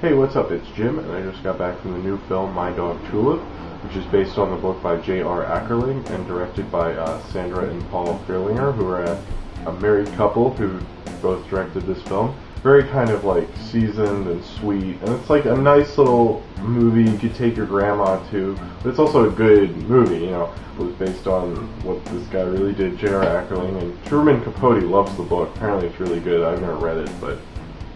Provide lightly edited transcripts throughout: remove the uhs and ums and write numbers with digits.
Hey, what's up? It's Jim, and I just got back from the new film My Dog Tulip, which is based on the book by J.R. Ackerling and directed by Sandra and Paul Fierlinger, who are a married couple who both directed this film. Very kind of like seasoned and sweet, and it's like a nice little movie you could take your grandma to, but it's also a good movie, you know. It was based on what this guy really did, J.R. Ackerling, and Truman Capote loves the book. Apparently it's really good. I've never read it, but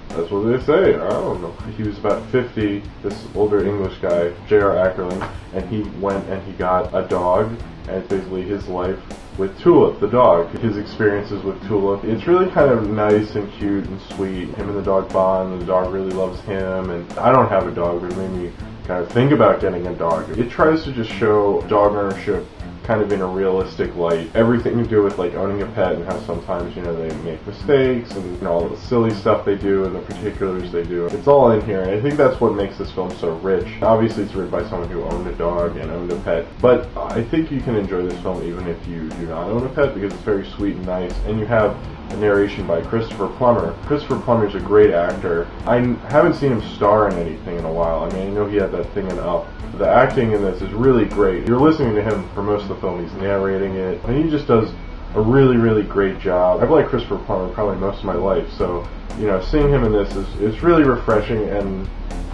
that's what they say. I don't know. He was about 50, this older English guy, J.R. Ackerling, and he went and he got a dog, and it's basically his life with Tulip, the dog. His experiences with Tulip. It's really kind of nice and cute and sweet. Him and the dog bond, and the dog really loves him, and I don't have a dog, but it made me kind of think about getting a dog. It tries to just show dog ownership kind of in a realistic light. Everything to do with like owning a pet and how sometimes, you know, they make mistakes and, you know, all the silly stuff they do and the particulars they do. It's all in here, and I think that's what makes this film so rich. Obviously it's written by someone who owned a dog and owned a pet, but I think you can enjoy this film even if you do not own a pet, because it's very sweet and nice, and you have a narration by Christopher Plummer. Christopher Plummer's a great actor. I haven't seen him star in anything in a while. I mean, I know he had that thing in Up. The acting in this is really great. You're listening to him for most of the film. He's narrating it, and he just does a really, really great job. I've liked Christopher Plummer probably most of my life, so, you know, seeing him in this is really refreshing, and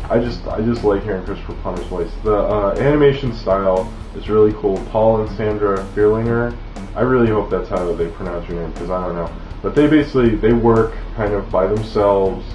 I just like hearing Christopher Plummer's voice. The animation style is really cool. Paul and Sandra Fierlinger, I really hope that's how they pronounce your name, because I don't know. But they work kind of by themselves,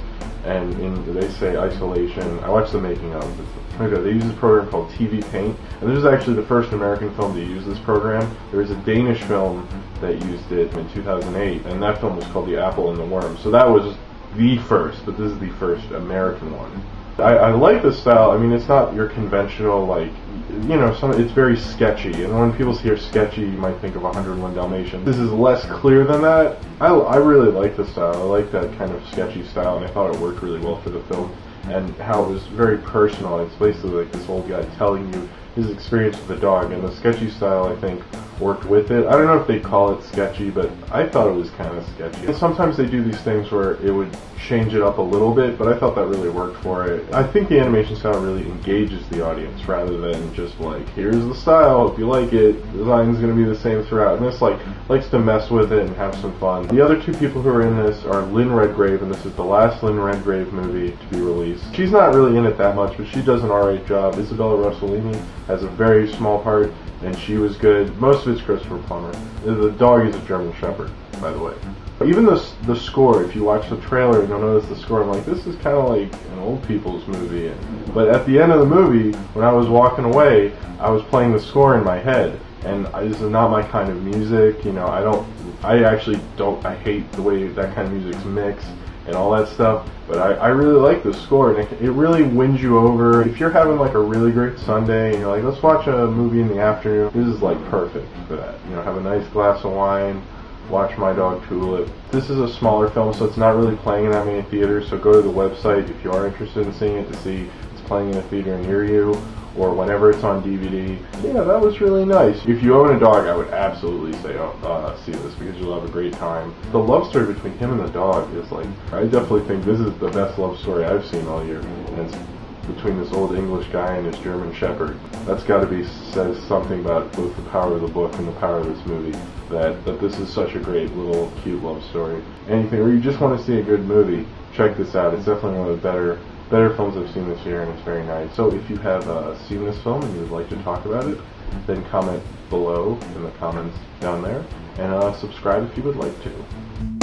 and they say isolation. I watched the making of it. It's pretty good. They use this program called TV Paint, and this is actually the first American film to use this program. There was a Danish film that used it in 2008, and that film was called The Apple and the Worm. So that was the first, but this is the first American one. I like the style. I mean, it's not your conventional, like, you know, it's very sketchy, and when people hear sketchy, you might think of 101 Dalmatians. This is less clear than that. I really like the style. I like that kind of sketchy style, and I thought it worked really well for the film, and how it was very personal. It's basically like this old guy telling you his experience with the dog, and the sketchy style, I think, worked with it. I don't know if they call it sketchy, but I thought it was kind of sketchy. And sometimes they do these things where it would change it up a little bit, but I thought that really worked for it. I think the animation style really engages the audience rather than just like, here's the style, if you like it, the design's going to be the same throughout. And this likes to mess with it and have some fun. The other two people who are in this are Lynn Redgrave, and this is the last Lynn Redgrave movie to be released. She's not really in it that much, but she does an alright job. Isabella Rossellini has a very small part, and she was good. Most of it's Christopher Plummer. The dog is a German Shepherd, by the way. Even the score, if you watch the trailer and you'll notice the score, I'm like, this is kind of like an old people's movie. But at the end of the movie, when I was walking away, I was playing the score in my head. And this is not my kind of music, you know, I hate the way that kind of music's mixed and all that stuff, but I really like the score, and it really wins you over. If you're having like a really great Sunday and you're like, let's watch a movie in the afternoon, this is like perfect for that. You know, have a nice glass of wine, watch My Dog Tulip. This is a smaller film, so it's not really playing in that many theaters, so go to the website if you are interested in seeing it to see it's playing in a theater near you, or whenever it's on DVD. Yeah, that was really nice. If you own a dog, I would absolutely say see this, because you'll have a great time. The love story between him and the dog is like, I definitely think this is the best love story I've seen all year. And it's between this old English guy and his German Shepherd. That's got to be says something about both the power of the book and the power of this movie, that this is such a great little cute love story. Anything, or you just want to see a good movie, check this out. It's definitely one of the better films I've seen this year, and it's very nice. So if you have seen this film and you would like to talk about it, then comment below in the comments down there, and subscribe if you would like to.